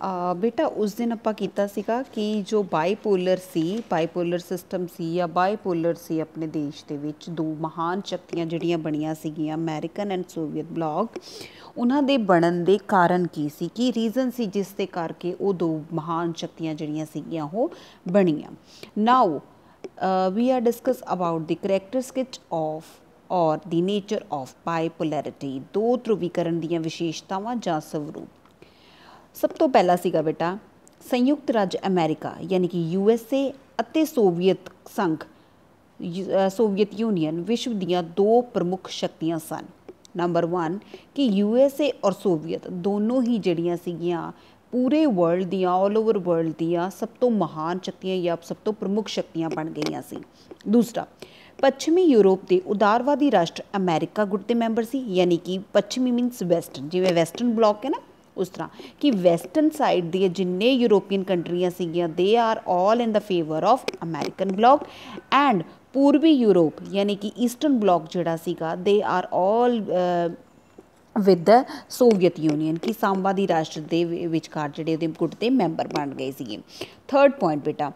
बेटा उस दिन आपां कीता सीगा कि जो बाईपोलर सिस्टम सी या बाईपोलर सी अपने देश ਦੇ ਵਿੱਚ ਦੋ ਮਹਾਨ ਸ਼ਕਤੀਆਂ ਜਿਹੜੀਆਂ ਬਣੀਆਂ ਸੀਗੀਆਂ ਅਮਰੀਕਨ ਐਂਡ ਸੋਵੀਅਤ ਬਲਾਕ ਉਹਨਾਂ ਦੇ ਬਣਨ ਦੇ ਕਾਰਨ ਕੀ ਸੀ ਕੀ ਰੀਜ਼ਨ ਸੀ ਜਿਸ ਦੇ ਕਰਕੇ ਉਹ ਦੋ ਮਹਾਨ ਸ਼ਕਤੀਆਂ ਜਿਹੜੀਆਂ ਸੀਗੀਆਂ ਉਹ ਬਣੀਆਂ ਨਾਓ we are discuss about the characteristics of or the nature of bipolarity ਦੋ ਧਰੁਵੀਕਰਨ ਦੀਆਂ ਵਿਸ਼ੇਸ਼ਤਾਵਾਂ ਜਾਂ ਸਵਰੂਪ सब तो पहला सीगा बेटा संयुक्त राज्य अमेरिका यानी कि USA ਅਤੇ सोवियत संघ सोवियत यूनियन विश्व ਦੀਆਂ दो प्रमुख शक्तियां सन नंबर 1 कि USA और सोवियत दोनों ही जड़ियां सीगियां पूरे वर्ल्ड दियां ऑल ओवर वर्ल्ड दियां सब तो महान शक्तियां या सब तो प्रमुख शक्तियां बन गईयां सी दूसरा पश्चिमी यूरोप के उदारवादी राष्ट्र अमेरिका गुट के मैंबर सी यानी कि पश्चिमी मीनस वैसटर्न जिवें वैसटर्न ब्लॉक है ना उस तरह कि वैसटर्न साइड दी जिन्ने यूरोपीयन कंट्रियां सीगियां they are all in the favour of American bloc and पूर्वी यूरोप यानी कि ईस्टर्न ब्लॉक जिहड़ा सीगा they are all with the Soviet Union कि सांबा दी राष्ट्र दे विचकार जिहड़े उहदे गुट दे मैंबर बन गए सीगे थर्ड पॉइंट बेटा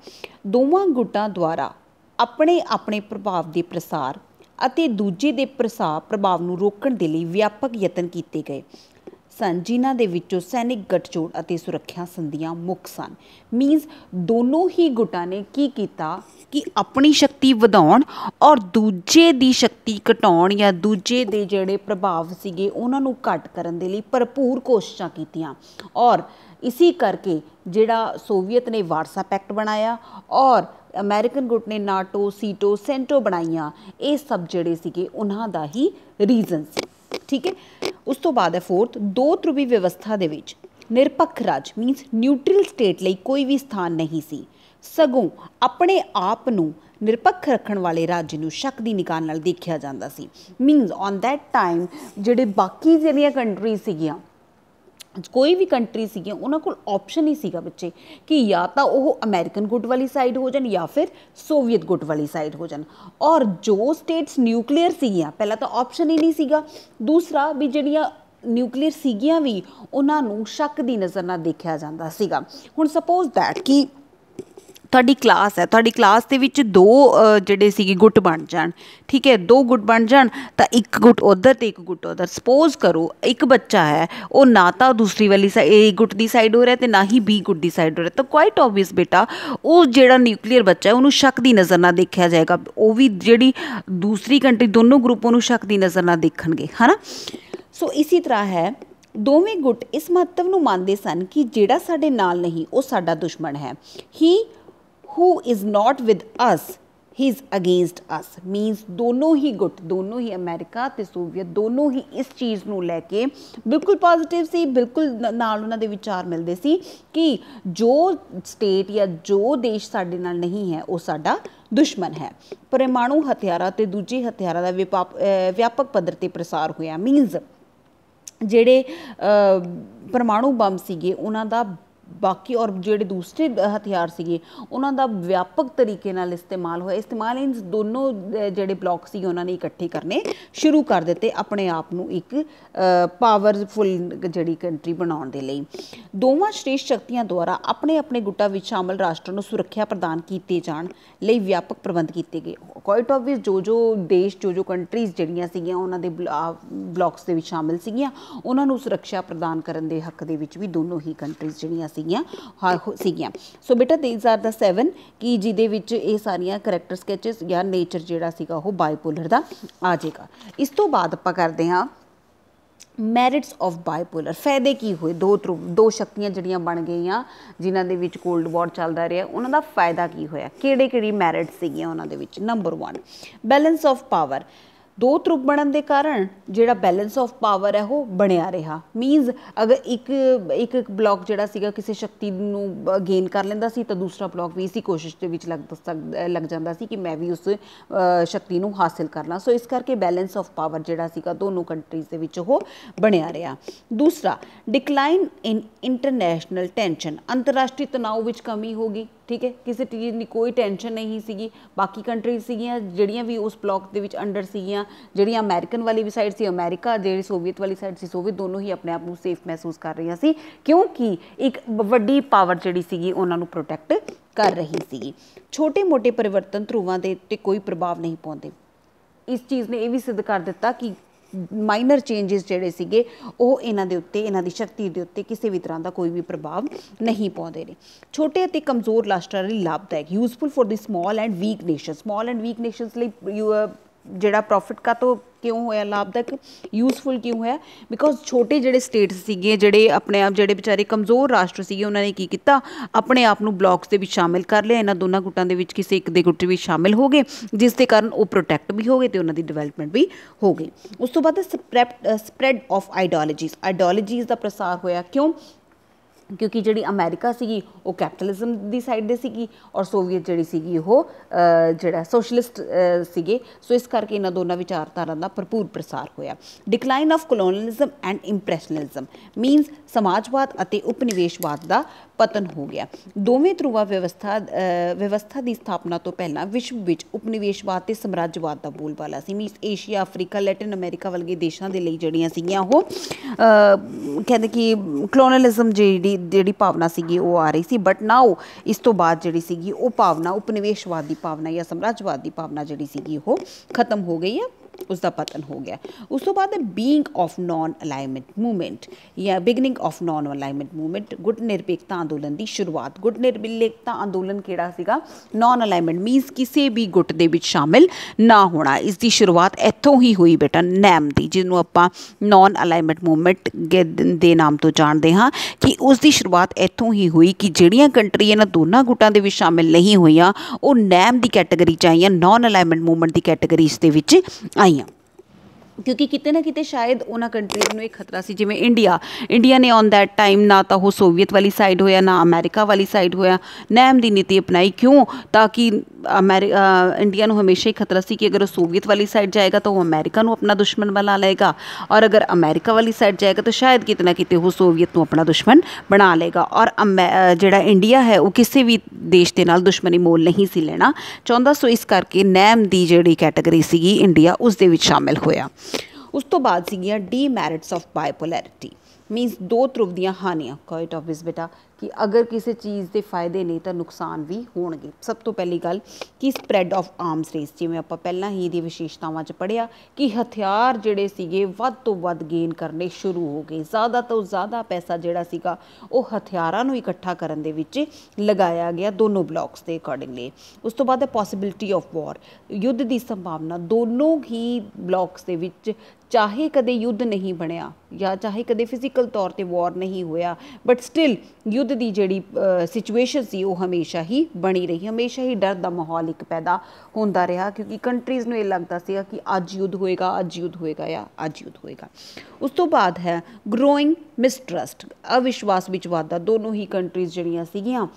दोवां गुटां द्वारा अपने अपने प्रभाव के प्रसार ਅਤੇ ਦੂਜੇ ਦੇ ਪ੍ਰਭਾਵ ਨੂੰ ਰੋਕਣ ਦੇ ਲਈ ਵਿਆਪਕ ਯਤਨ ਕੀਤੇ ਗਏ सन जिन्हां दे विचों सैनिक गठजोड़ ਅਤੇ सुरक्षा संधियां मुख सन मीनस दोनों ही गुटां ने की कीता कि अपनी शक्ति वधाउण और दूजे दी शक्ति घटाउण या दूजे दे जिहड़े प्रभाव सीगे उन्हां नूं घट करन दे लई भरपूर कोशिशां कीतियां और इसी करके जिहड़ा सोवियत ने वारसा पैक्ट बनाया और अमेरिकन गुट ने नाटो सीटो सेंटो बनाईयां ये सब जिहड़े सीगे उन्हां दा ही रीजन सी ठीक है उस तो बाद है फोर्थ दो ध्रुवी व्यवस्था दे विच निरपक्ष राज मीनस न्यूट्रल स्टेट लई कोई भी स्थान नहीं सी सगों अपने आप नूं निरपक्ष रखण वाले राज्य नूं शक दी निगाह नाल देखिया जांदा सी मीनस ऑन दैट टाइम जिहड़े बाकी जिहड़ियां कंट्रीज सीगियां कोई भी कंट्री सीगी उन्हां कोल ऑप्शन ही सीगा बच्चे कि या तो वो अमेरिकन गुट वाली साइड हो जान या फिर सोवियत गुट वाली साइड हो जान और जो स्टेट्स न्यूक्लीयर सीगियां पहला तो ऑप्शन ही नहीं सीगा दूसरा भी जिहड़ियां न्यूक्लीयर सीगियां भी उन्हां नूं शक दी नज़र नाल देखिया जांदा सीगा हुण सपोज दैट कि ਤੁਹਾਡੀ क्लास है ਤੁਹਾਡੀ क्लास ਦੇ ਵਿੱਚ ਦੋ ਜਿਹੜੇ ਸੀਗੇ ਗੁੱਟ ਬਣ ਜਾਣ ठीक है दो गुट बन जान तो एक गुट उधर तो एक गुट उधर सपोज करो एक बच्चा है वो ना तो दूसरी वाली साइड गुट की साइड हो रहा है तो ना ही बी गुट की साइड हो रहा है तो क्वाइट ओबवियस बेटा वो जो न्यूक्लीयर बच्चा है उन्होंने शक की नज़र ना देखा जाएगा वो भी जी दूसरी कंट्री दोनों ग्रुप उन्होंने शक की नज़र ना देखणगे है ना सो इसी तरह है दोवें गुट इस महत्व नूं मानते सन कि जिहड़ा साडे नाल नहीं वो साडा दुश्मन है ही who is not with us he is against us means दोनों ही गुट दोनों ही अमेरिका ते सोवियत दोनों ही इस चीज़ नूं लैके बिल्कुल पॉजिटिव सी बिल्कुल नाल उन्हां दे विचार मिलते सी कि जो स्टेट या जो देश साडे नाल नहीं है वो साडा दुश्मन है परमाणु हथियारां ते दूजे हथियारां दा व्यापक पद्धर ते प्रसार होया मीनस जिहड़े परमाणु बंब सीगे उन्हां दा बाकी और जोड़े दूसरे हथियार सीगे उन्हां दा व्यापक तरीके नाल इस्तेमाल होया इस्तेमाल इन दोनों जोड़े ब्लॉक सीगे उन्होंने इकट्ठे करने शुरू कर दिते अपने आप नूं एक पावरफुल जिहड़ी कंट्री बनाउण दे लई दोवां श्रेष्ठ शक्तियां द्वारा अपने अपने गुटां विच शामिल राष्ट्रां नूं सुरक्षा प्रदान कीते जाण लई व्यापक प्रबंध कीते गए क्वाइट ऑबवियस जो देश जो कंट्रीज़ जिहड़ियां सीगियां उन्हां दे ब्लॉक्स दे विच शामिल सीगियां उन्हां नूं सुरक्षा प्रदान करन दे हक दे विच भी दोनों ही कंट्रीज़ जिहड़ियां सीगियां सो बेटा दीज आर द 7 कि जिहदे विच ये सारियां करैक्टर स्कैचेस या नेचर जिहड़ा सीगा वो बाईपोलर दा आ जाएगा इस तो बाद आपां करदे हां मैरिट्स ऑफ बाईपोलर फायदे की हुए दो शक्तियां जिहड़ियां बन गईयां जिन्हां दे विच कोल्ड वॉर चलदा रहा उन्हां दा फायदा की होया किहड़ी मैरिट्स सीगियां उन्हां दे विच नंबर 1 बैलेंस ऑफ पावर दो ध्रुव बनने के कारण जिहड़ा बैलेंस ऑफ पावर है वो बनया रहा मीनस अगर एक ब्लॉक जिहड़ा सीगा किसी शक्ति नूं गेन कर लैंदा सी तो दूसरा ब्लॉक भी इसी कोशिश दे विच लग जांदा सी कि मैं भी उस शक्ति नूं हासिल कर ला सो इस करके बैलेंस ऑफ पावर जिहड़ा सीगा दोनों कंट्रीज़ दे विच वो बनया रहा दूसरा डिकलाइन इन इंटरनैशनल टेंशन अंतरराष्ट्रीय तनाव विच कमी होगी ठीक है, किसी चीज़ की कोई टेंशन नहीं सी। बाकी कंट्रीज सीगियां ਜਿਹੜੀਆਂ भी उस ब्लॉक ਦੇ ਵਿੱਚ अंडर ਸੀਗੀਆਂ, ਜਿਹੜੀਆਂ अमेरिकन वाली भी साइड सी अमेरिका, ਜਿਹੜੀ सोवियत वाली साइड सी सोवियत, दोनों ही अपने आप को सेफ महसूस कर रही सी, क्योंकि एक वड्डी पावर ਜਿਹੜੀ ਸੀਗੀ ਉਹਨਾਂ ਨੂੰ प्रोटैक्ट कर रही सी। छोटे मोटे परिवर्तन ध्रुवां ਦੇ ਉੱਤੇ कोई प्रभाव नहीं पाਉਂਦੇ। इस चीज़ ने यह भी सिद्ध कर दिता कि माइनर चेंजिस ਜਿਹੜੇ ਸੀਗੇ ਉਹ ਇਹਨਾਂ ਦੇ ਉੱਤੇ, ਇਹਨਾਂ ਦੀ ਸ਼ਕਤੀ ਦੇ ਉੱਤੇ ਕਿਸੇ ਵੀ ਤਰ੍ਹਾਂ ਦਾ ਕੋਈ ਵੀ ਪ੍ਰਭਾਵ ਨਹੀਂ ਪਾਉਂਦੇ ਨੇ। ਛੋਟੇ ਅਤੇ ਕਮਜ਼ੋਰ ਰਾਸ਼ਟਰਾਂ ਲਈ ਲਾਭਦਾਇਕ, useful for the small and weak nation. Small and weak nations ਲਈ ਜਿਹੜਾ प्रॉफिट का तो क्यों होया लाभदायक, यूजफुल क्यों है, बिकॉज छोटे ਜਿਹੜੇ स्टेट्स ਸੀਗੇ, ਜਿਹੜੇ ਆਪਣੇ ਆਪ ਜਿਹੜੇ ਵਿਚਾਰੇ ਕਮਜ਼ੋਰ ਰਾਸ਼ਟਰ ਸੀਗੇ, ਉਹਨਾਂ ਨੇ ਕੀ ਕੀਤਾ, ਆਪਣੇ ਆਪ ਨੂੰ ਬਲੌਕਸ ਦੇ ਵਿੱਚ ਸ਼ਾਮਿਲ ਕਰ ਲਿਆ। ਇਹਨਾਂ ਦੋਨਾਂ ਗੁੱਟਾਂ ਦੇ ਵਿੱਚ ਕਿਸੇ ਇੱਕ ਦੇ ਗੁੱਟ ਵਿੱਚ ਸ਼ਾਮਿਲ ਹੋ ਗਏ, ਜਿਸ ਦੇ ਕਾਰਨ ਉਹ ਪ੍ਰੋਟੈਕਟ ਵੀ ਹੋ ਗਏ ਤੇ ਉਹਨਾਂ ਦੀ ਡਿਵੈਲਪਮੈਂਟ ਵੀ ਹੋ ਗਈ। ਉਸ ਤੋਂ ਬਾਅਦ ਸਪਰੈਡ ਆਫ ਆਈਡੀਓਲੋਜੀਜ਼ ਦਾ ਪ੍ਰਸਾਰ ਹੋਇਆ। ਕਿਉਂ? क्योंकि जी अमेरिका सी वो कैपिटलिज्म की साइड दे सी और सोवियत जी वो जोड़ा सोशलिस्ट सीगे। सो इस करके इन्होंने दोनों विचारधारा का भरपूर प्रसार होया। डिकलाइन ऑफ कॉलोनलिज्म एंड इंप्रैशनलिज्म मीनस समाजवाद और उपनिवेशवाद का पतन हो गया। दोवें ध्रुवा व्यवस्था की स्थापना तो पहला विश्व में उपनिवेशवाद ते साम्राज्यवाद का बोलबाला सी। Means Asia, Africa, Latin America वर्गे देशों के लिए जड़ियाँ सीगियां वो कहते कि कॉलोनलिज्म जी भावना सी वो आ रही सी, बट नाउ इस तो बाद जी सी वो भावना उपनिवेशवाद की भावना या साम्राज्यवाद की भावना जी सी वो खत्म हो गई है, उसका पतन हो गया। उस तो बाद being of non alignment movement या beginning of non alignment movement, गुट निरपेक्षता अंदोलन की शुरुआत। गुट निरपेक्षता अंदोलन किहड़ा सीगा? नॉन अलाइनमेंट मीनस किसी भी गुट दे विच शामिल ना होना। इसकी शुरुआत इत्थों ही हुई बेटा, नैम दी, जिन्होंने आपां नॉन अलाइनमेंट मूवमेंट दे नाम तो जानते हाँ, कि उसकी शुरुआत इत्थों ही हुई कि जिहड़ियां कंट्री इन्हां दोनों गुटां दे विच शामिल नहीं होईयां वो नैम की कैटेगरी च आईयां, नॉन अलाइनमेंट मूवमेंट की कैटेगरीज दे विच आईयां। क्योंकि किते ना किते शायद उन्होंने कंट्रीज में एक खतरा सी, जिवें इंडिया ने ऑन दैट टाइम ना तो वो सोवियत वाली साइड होया ना अमेरिका वाली साइड होया, नैम की नीति अपनाई। क्यों? ताकि इंडिया को हमेशा ही खतरा सी कि अगर वो सोवियत वाली साइड जाएगा तो वो अमेरिका को अपना दुश्मन बना लेगा, और अगर अमेरिका वाली साइड जाएगा तो शायद किते ना किते वो सोवियत को अपना दुश्मन बना लेगा। और जिहड़ा इंडिया है वो किसी भी देश के नाल दुश्मनी मोल नहीं सी लेना चाहता। सो इस करके नैम की जिहड़ी कैटेगरी सी इंडिया उस दे विच शामिल होया। उस तो बाद सीगियां डीमैरिट्स ऑफ बाइपोलैरिटी मीनस दो ध्रुव दियां हानियां। क्वाइट ऑब्वियस बेटा कि अगर किसी चीज़ के फायदे नहीं तो नुकसान भी होणगे। सब तो पहली गल कि स्प्रैड ऑफ आर्म्स रेस, जिवें आपां पहलां ही दी विशेषतावां च पढ़िया कि हथियार जिहड़े सीगे वध तो वध गेन करने शुरू हो गए। ज़्यादा तो ज़्यादा पैसा जिहड़ा सीगा वो हथियारां नूं इकट्ठा करन दे विच लगाया गया दोनों ब्लॉक्स के अकॉर्डिंगली। उस तो बाद पॉसिबिलिटी ऑफ वॉर, युद्ध की संभावना दोनों ही ब्लॉक्स के विच, चाहे कदे युद्ध नहीं बनया या चाहे कदे फिजिकल तौर पर वॉर नहीं होया, बट स्टिल युद्ध की जिहड़ी सिचुएशन सी वो हमेशा ही बनी रही। हमेशा ही डर का माहौल एक पैदा होंदा रहा, क्योंकि कंट्रीज़ नूं ये लगता सीगा कि अज युद्ध होएगा, अज युद्ध होएगा या अज युद्ध होएगा। उस तो बाद है ग्रोइंग मिसट्रस्ट, अविश्वास विच वाधा। दोनों ही कंट्रीज़ जिहड़ियां सीगियां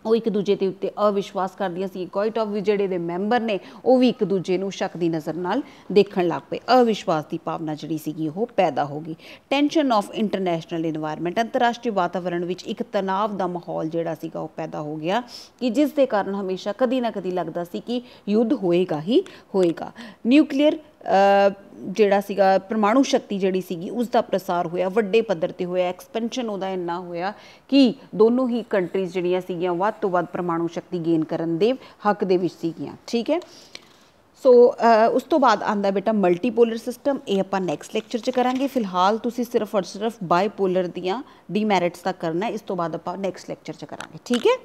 वो एक दूजे के उत्ते अविश्वास करदियां सी। क्वाइट ऑफ जिहड़े दे मैंबर ने वो भी एक दूजे नूं शक की नज़र नाल देखण लग पे। अविश्वास की भावना जिहड़ी सीगी वो पैदा हो गई। टेंशन ऑफ इंटरनैशनल इन्वायरमेंट, अंतरराष्ट्रीय वातावरण विच एक तनाव का माहौल जिहड़ा सीगा वो पैदा हो गया, कि जिस दे कारण हमेशा कदी ना कदी लगदा सी कि युद्ध होएगा ही होएगा। न्यूक्लीयर जिहड़ा सीगा परमाणु शक्ति जिहड़ी सीगी उसका प्रसार होया, वड्डे पद्धर ते होया, एक्सपेंशन उहदा इन्ना होया कि दोनों ही कंट्रीज़ जिहड़ियां सीगियां वध तो वध परमाणु शक्ति गेन करन दे हक दे विच सीगियां। ठीक है। सो उस तो बाद आंदा बेटा मल्टीपोलर सिस्टम, ये आपां नैक्सट लैक्चर च करांगे। फिलहाल तुसीं सिर्फ और सिर्फ बाईपोलर दियां डीमैरिट्स तक करना है, इस तो बाद आपां नैक्सट लैक्चर च करांगे। ठीक है।